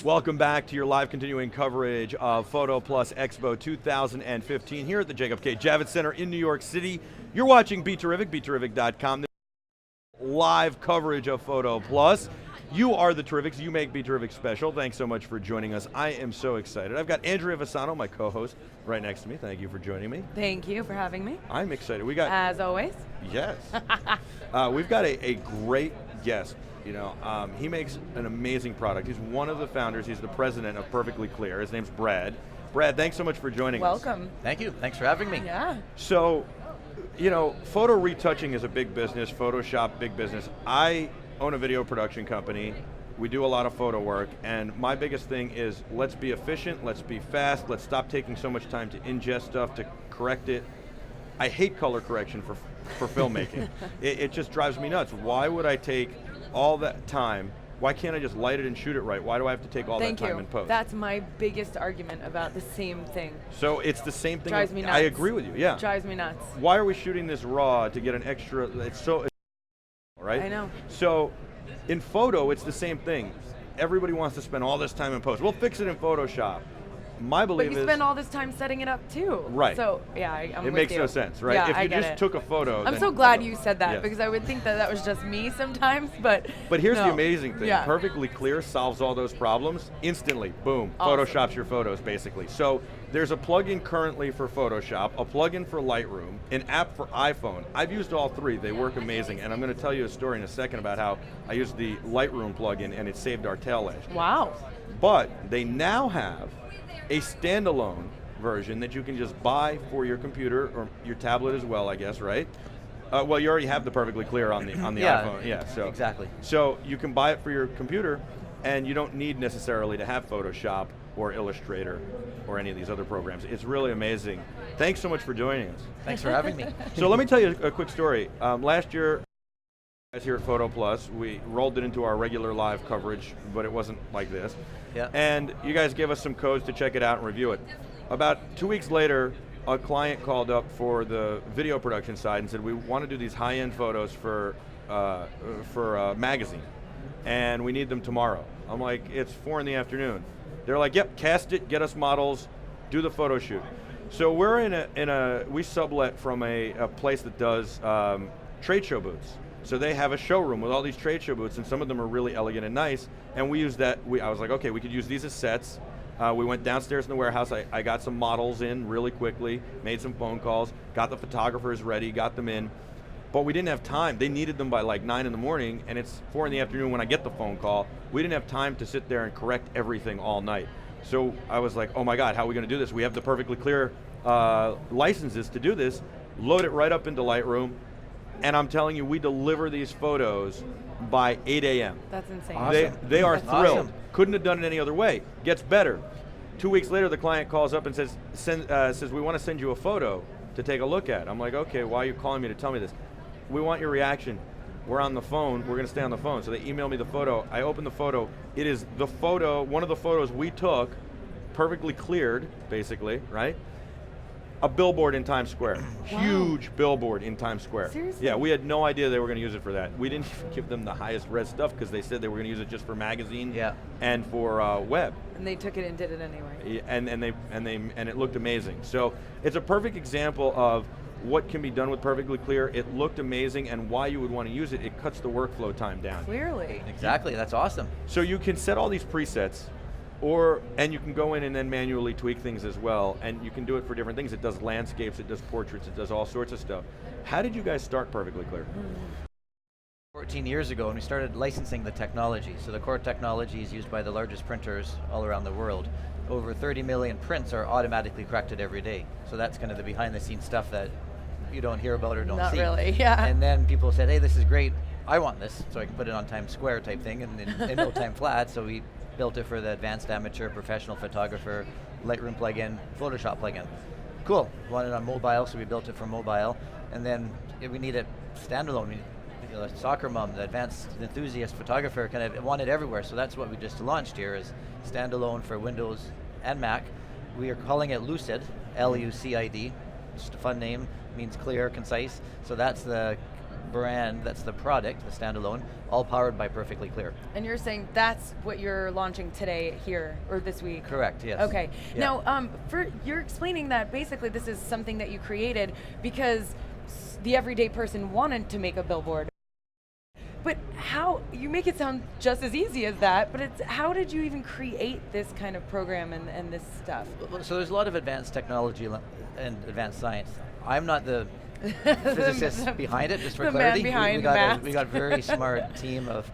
Welcome back to your live continuing coverage of PhotoPlus Expo 2015 here at the Jacob K. Javits Center in New York City. You're watching BeTerrific, BeTerrific.com. Live coverage of PhotoPlus. You are the Terrifics. You make BeTerrific special. Thanks so much for joining us. I am so excited. I've got Andrea Visano, my co-host, right next to me. Thank you for joining me. Thank you for having me. I'm excited. We got, as always. Yes. We've got a great guest. You know, he makes an amazing product. He's one of the founders. He's the president of Perfectly Clear. His name's Brad. Brad, thanks so much for joining us. Welcome. Thank you. Thanks for having me. Yeah. So, you know, photo retouching is a big business. Photoshop, big business. I own a video production company. We do a lot of photo work, and my biggest thing is let's be efficient, let's be fast, let's stop taking so much time to ingest stuff, to correct it. I hate color correction for filmmaking. It just drives me nuts. Why would I take all that time? Why can't I just light it and shoot it right? Why do I have to take all that time in post? That's my biggest argument about the same thing. So it's the same thing. Drives me nuts. I agree with you, yeah. Drives me nuts. Why are we shooting this raw to get an extra, it's right? I know. So in photo, it's the same thing. Everybody wants to spend all this time in post. We'll fix it in Photoshop. My belief is, but you spend all this time setting it up too. Right. So yeah, I'm it with makes you. no sense, right? Yeah, if you I get just it. took a photo. I'm then, so glad you said that, yes. because I would think that was just me sometimes, but here's no. the amazing thing. Yeah. Perfectly Clear solves all those problems instantly. Boom. Awesome. Photoshops your photos, basically. So there's a plugin currently for Photoshop, a plugin for Lightroom, an app for iPhone. I've used all three. They work amazing, and I'm going to tell you a story in a second about how I used the Lightroom plugin and it saved our tail last year. Wow. But they now have a standalone version that you can just buy for your computer or your tablet as well, I guess, right? Well, you already have the Perfectly Clear on the Yeah, iPhone. Yeah, so exactly. So you can buy it for your computer, and you don't need necessarily to have Photoshop or Illustrator or any of these other programs. It's really amazing. Thanks so much for joining us. Thanks for having me. So let me tell you a quick story. Last year, guys here at PhotoPlus, we rolled it into our regular live coverage, but it wasn't like this. Yeah. And you guys gave us some codes to check it out and review it. About 2 weeks later, a client called up for the video production side and said, we want to do these high-end photos for a magazine, and we need them tomorrow. I'm like, it's 4 in the afternoon. They're like, yep, cast it, get us models, do the photo shoot. So we're we sublet from a place that does trade show booths. So they have a showroom with all these trade show booths, and some of them are really elegant and nice, and we use that. I was like, okay, we could use these as sets. We went downstairs in the warehouse, I got some models in really quickly, made some phone calls, got the photographers ready, got them in, but we didn't have time. They needed them by like 9 in the morning, and it's 4 in the afternoon when I get the phone call. We didn't have time to sit there and correct everything all night. So I was like, oh my God, how are we going to do this? We have the Perfectly Clear licenses to do this, load it right up into Lightroom, and I'm telling you, we deliver these photos by 8 a.m. That's insane. Awesome. They are That's thrilled. awesome. Couldn't have done it any other way. Gets better. 2 weeks later, the client calls up and says, we want to send you a photo to take a look at. I'm like, okay, why are you calling me to tell me this? We want your reaction. We're on the phone, we're going to stay on the phone. So they email me the photo. I open the photo. It is the photo, one of the photos we took, perfectly cleared, basically, right? A billboard in Times Square. Wow. Huge billboard in Times Square. Seriously? Yeah, we had no idea they were going to use it for that. We didn't even give them the highest res stuff because they said they were going to use it just for magazine and for web. And they took it and did it anyway. And it looked amazing. So it's a perfect example of what can be done with Perfectly Clear. It looked amazing, and why you would want to use it. It cuts the workflow time down. Clearly. Exactly, that's awesome. So you can set all these presets, and you can go in and then manually tweak things as well, and you can do it for different things. It does landscapes, it does portraits, it does all sorts of stuff. How did you guys start Perfectly Clear? 14 years ago, when we started licensing the technology. So the core technology is used by the largest printers all around the world. Over 30 million prints are automatically corrected every day. So that's kind of the behind the scenes stuff that you don't hear about or don't see. Not really, yeah. And then people said, hey, this is great. I want this, so I can put it on Times Square type thing, and in no time flat. So we built it for the advanced amateur, professional photographer, Lightroom plugin, Photoshop plugin. Cool, we wanted it on mobile, so we built it for mobile. And then we need it standalone. The soccer mom, the advanced enthusiast photographer, kind of want it everywhere. So that's what we just launched here, is standalone for Windows and Mac. We are calling it Lucid, Lucid. Just a fun name, means clear, concise. So that's the brand, that's the product, the standalone, all powered by Perfectly Clear. And you're saying that's what you're launching today here, or this week? Correct, yes. Okay. Yeah. Now, you're explaining that basically this is something that you created because the everyday person wanted to make a billboard. But how, you make it sound just as easy as that, but how did you even create this kind of program and this stuff? So there's a lot of advanced technology and advanced science. I'm not the physicist behind it, just for the clarity. Man behind we got a very smart team of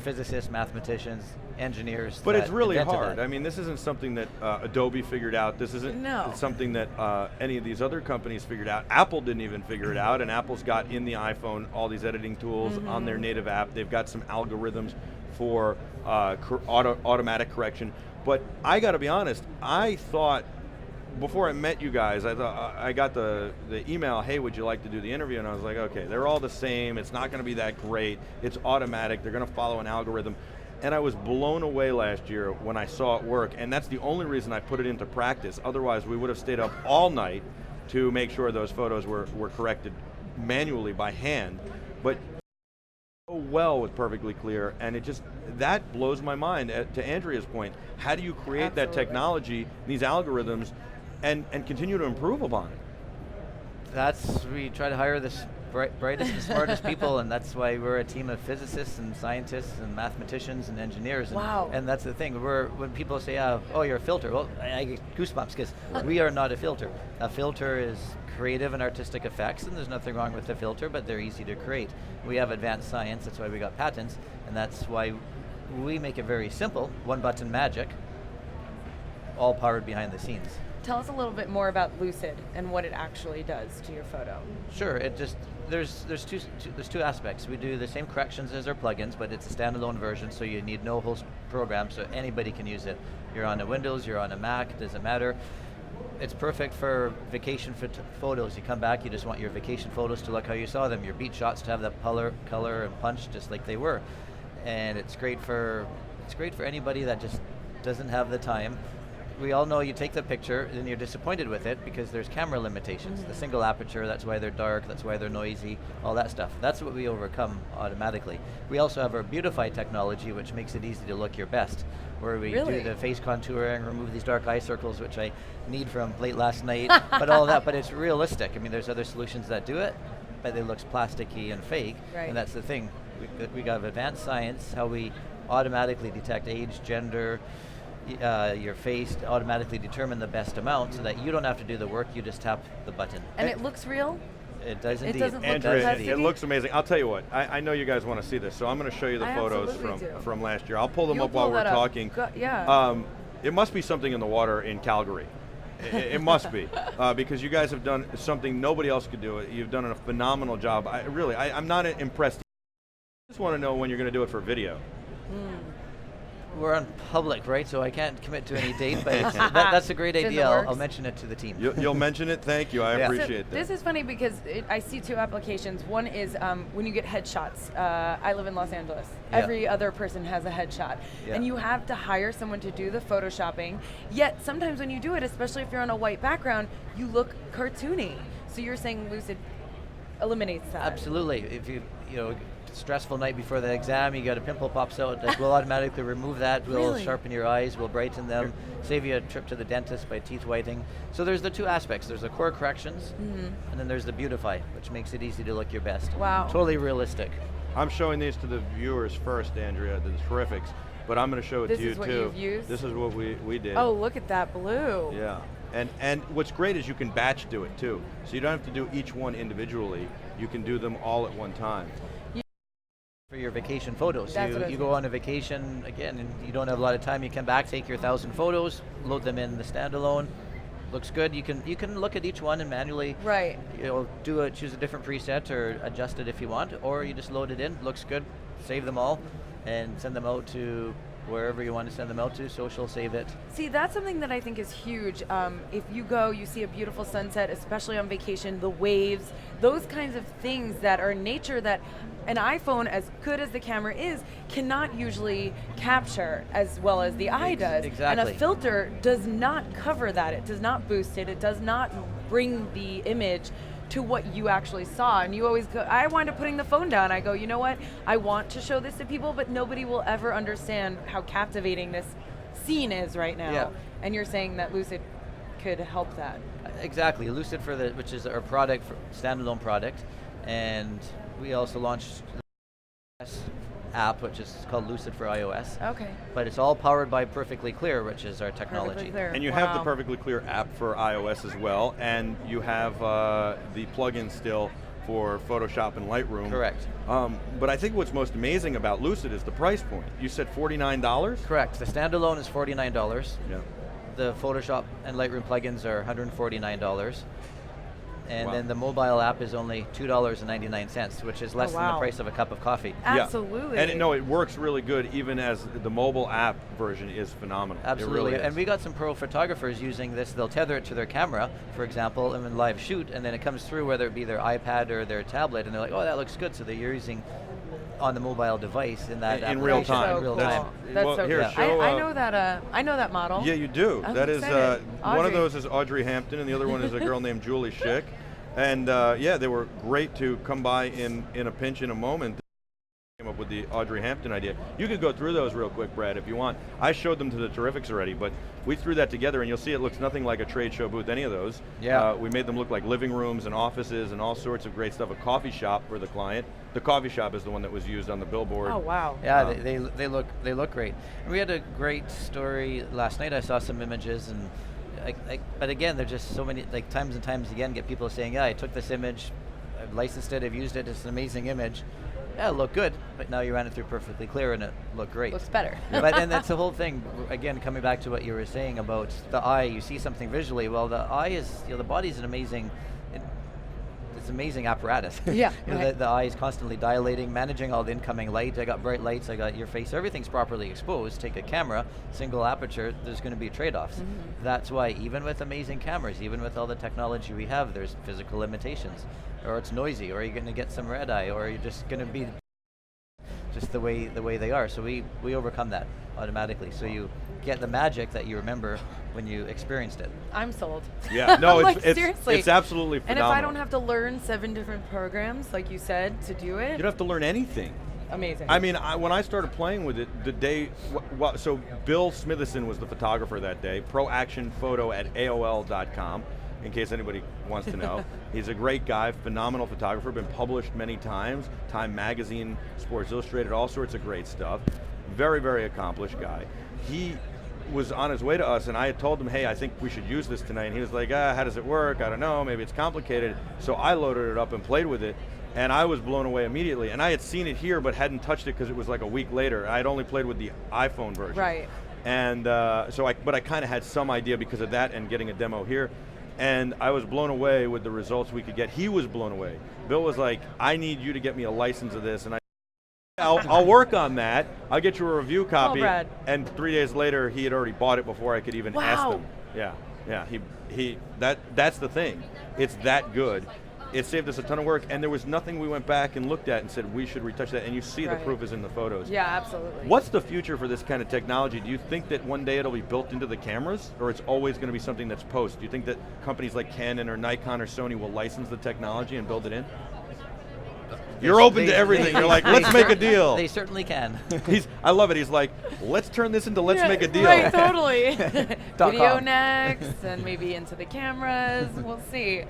physicists, mathematicians, engineers. But it's really invented hard. that. I mean, this isn't something that Adobe figured out. This isn't something that any of these other companies figured out. Apple didn't even figure it out, and Apple's got in the iPhone all these editing tools on their native app. They've got some algorithms for automatic correction. But I got to be honest, I thought, before I met you guys, I thought I got the email, hey, would you like to do the interview? And I was like, okay, they're all the same. It's not going to be that great. It's automatic. They're going to follow an algorithm. And I was blown away last year when I saw it work, and that's the only reason I put it into practice. Otherwise, we would have stayed up all night to make sure those photos were corrected manually by hand. But so well with Perfectly Clear, and that blows my mind. To Andrea's point, how do you create that technology, these algorithms, and continue to improve upon it? We try to hire the brightest and smartest people, and that's why we're a team of physicists and scientists and mathematicians and engineers. And, wow. And that's the thing, when people say, oh, you're a filter, well, I get goosebumps because we are not a filter. A filter is creative and artistic effects, and there's nothing wrong with the filter, but they're easy to create. We have advanced science, that's why we got patents, and that's why we make it very simple, one button magic, all powered behind the scenes. Tell us a little bit more about Lucid and what it actually does to your photo. Sure, there's two aspects. We do the same corrections as our plugins, but it's a standalone version, so you need no host program, so anybody can use it. You're on a Windows, you're on a Mac, it doesn't matter. It's perfect for vacation photos. You come back, you just want your vacation photos to look how you saw them, your beach shots to have that color and punch just like they were. And it's great for anybody that just doesn't have the time. We all know you take the picture and you're disappointed with it because there's camera limitations. The single aperture, that's why they're dark, that's why they're noisy, all that stuff. That's what we overcome automatically. We also have our Beautify technology, which makes it easy to look your best, where we do the face contouring, remove these dark eye circles, which I need from late last night, but all that, but it's realistic. I mean, there's other solutions that do it, but it looks plasticky and fake, and that's the thing. We got advanced science, how we automatically detect age, gender, your face, to automatically determine the best amount so that you don't have to do the work, you just tap the button. And it looks real? It does indeed. It doesn't look Andrea, plasticky? it looks amazing. I'll tell you what, I know you guys want to see this, so I'm going to show you the photos from last year. I'll pull them up while we're talking. It must be something in the water in Calgary. It must be, because you guys have done something nobody else could do. You've done a phenomenal job. I'm not impressed. I just want to know when you're going to do it for video. We're on public, right? So I can't commit to any date, but that's a great idea. I'll mention it to the team. You'll mention it? Thank you. I appreciate that. This is funny because I see two applications. One is when you get headshots. I live in Los Angeles. Every other person has a headshot. And you have to hire someone to do the photoshopping. Yet sometimes when you do it, especially if you're on a white background, you look cartoony. So you're saying Lucid eliminates that? Absolutely. If you stressful night before the exam, you got a pimple pops out, we'll automatically remove that, we'll sharpen your eyes, we'll brighten them, save you a trip to the dentist by teeth whitening. So there's the two aspects. There's the core corrections, and then there's the Beautify, which makes it easy to look your best. Wow. Totally realistic. I'm showing these to the viewers first, Andrea, the Terrifics, but I'm going to show it to you too. This is what you've used? This is what we did. Oh, look at that blue. Yeah. And what's great is you can batch do it too. So you don't have to do each one individually. You can do them all at one time. For your vacation photos. You go on a vacation, again, and you don't have a lot of time, you come back, take your 1,000 photos, load them in the standalone, looks good. You can look at each one and manually choose a different preset or adjust it if you want, or you just load it in, looks good, save them all, and send them out to wherever you want to send them out to, social, save it. See, that's something that I think is huge. If you go, you see a beautiful sunset, especially on vacation, the waves, those kinds of things that are nature that an iPhone, as good as the camera is, cannot usually capture as well as the eye does. Exactly. And a filter does not cover that. It does not boost it. It does not bring the image to what you actually saw. And you always go, I wind up putting the phone down. I go, you know what? I want to show this to people, but nobody will ever understand how captivating this scene is right now. Yeah. And you're saying that Lucid could help that. Exactly, Lucid which is our product, standalone product, and we also launched the app, which is called Lucid for iOS. Okay. But it's all powered by Perfectly Clear, which is our technology. Perfectly Clear. And you have the Perfectly Clear app for iOS as well, and you have the plugin still for Photoshop and Lightroom. Correct. But I think what's most amazing about Lucid is the price point. You said $49? Correct. The standalone is $49. Yeah. The Photoshop and Lightroom plugins are $149. And Wow. then the mobile app is only $2.99, which is less than the price of a cup of coffee. Absolutely. Yeah. And no, it works really good, even as the mobile app version is phenomenal. Absolutely, It really is. and we got some pro photographers using this. They'll tether it to their camera, for example, and then live shoot, and then it comes through, whether it be their iPad or their tablet, and they're like, oh, that looks good, so they're using on the mobile device in that in real time. So real cool. time. That's well, so here, cool. show, I know that. I know that model. Yeah, you do. I'm That is excited. one Audrey. of those is Audrey Hampton, and the other one is a girl named Julie Schick. And yeah, they were great to come by in a pinch in a moment. Came up with the Audrey Hampton idea. You could go through those real quick, Brad, if you want. I showed them to the Terrifics already, but we threw that together, and you'll see it looks nothing like a trade show booth, any of those. Yeah. We made them look like living rooms and offices and all sorts of great stuff. A coffee shop for the client. The coffee shop is the one that was used on the billboard. Oh wow. Yeah, they look great. And we had a great story last night. I saw some images, and but again, there's just so many times and times again get people saying, yeah, I took this image, I've licensed it, I've used it, it's an amazing image. Yeah, it looked good, but now you ran it through Perfectly Clear and it looked great. Looks better. But then that's the whole thing. Again, coming back to what you were saying about the eye, you see something visually. Well, the eye is, the body's an amazing. It's amazing apparatus. Yeah. The eye is constantly dilating, managing all the incoming light. I got bright lights, I got your face, everything's properly exposed. Take a camera, single aperture, there's going to be trade-offs. Mm-hmm. That's why even with amazing cameras, even with all the technology we have, there's physical limitations. Or it's noisy, or you're going to get some red eye, or you're just going to be just the way they are. So we overcome that automatically. So you get the magic that you remember when you experienced it. I'm sold. Yeah, no, Like, it's seriously. it's absolutely And phenomenal. if I don't have to learn 7 different programs, like you said, to do it, You don't have to learn anything. amazing. I mean, when I started playing with it, the day, so Bill Smithison was the photographer that day, proactionphoto@aol.com, in case anybody wants to know. He's a great guy, phenomenal photographer, been published many times, Time Magazine, Sports Illustrated, all sorts of great stuff. Very, very accomplished guy. He was on his way to us, and I had told him, hey, I think we should use this tonight, and he was like, how does it work? I don't know, maybe it's complicated. So I loaded it up and played with it, and I was blown away immediately. And I had seen it here, but hadn't touched it because it was like a week later. I had only played with the iPhone version. Right. And but I kind of had some idea because of that and getting a demo here. And I was blown away with the results we could get. He was blown away. Bill was like, I need you to get me a license of this. And I'll work on that. I'll get you a review copy. Brad. And 3 days later, he had already bought it before I could even ask Wow. him. Yeah. That's the thing. It's that good. It saved us a ton of work, and there was nothing we went back and looked at and said we should retouch that. And you see the Right. proof is in the photos. Yeah, absolutely. What's the future for this kind of technology? Do you think that one day it'll be built into the cameras, or it's always going to be something that's post? Do you think that companies like Canon or Nikon or Sony will license the technology and build it in? You're open to everything. You're like, let's make a deal. They certainly can. I love it. He's like, let's turn this into let's Yeah, make a deal. Right, totally. Video .com. next, and maybe into the cameras. We'll see.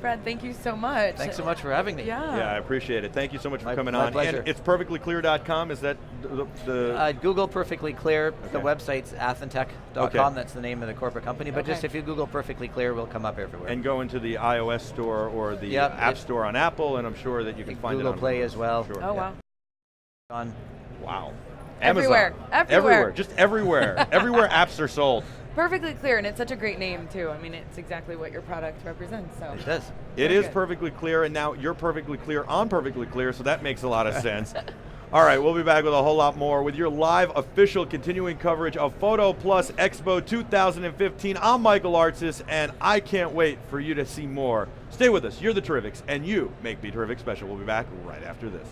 Brad, thank you so much. Thanks so much for having me. Yeah. Yeah, I appreciate it. Thank you so much for My- coming my on. pleasure. And it's perfectlyclear.com. Is that the Google Perfectly Clear. The Okay. website's athentech.com. Okay. That's the name of the corporate company. But Okay. just if you Google Perfectly Clear, we'll come up everywhere. and go into the iOS store or the Yep, App it- Store on Apple, and I'm sure that you can find it Google on Play Windows. as well. Sure. Oh, wow. On Wow. Everywhere. Amazon. Everywhere. Just everywhere. Everywhere apps are sold. Perfectly Clear, and it's such a great name, too. I mean, it's exactly what your product represents. So. it does. It Very is good. perfectly clear, and now you're perfectly clear on Perfectly Clear, so that makes a lot of sense. All right, we'll be back with a whole lot more with your live official continuing coverage of PhotoPlus Expo 2015. I'm Michael Artsis, and I can't wait for you to see more. Stay with us. You're the Terrifics, and you make BeTerrific special. We'll be back right after this.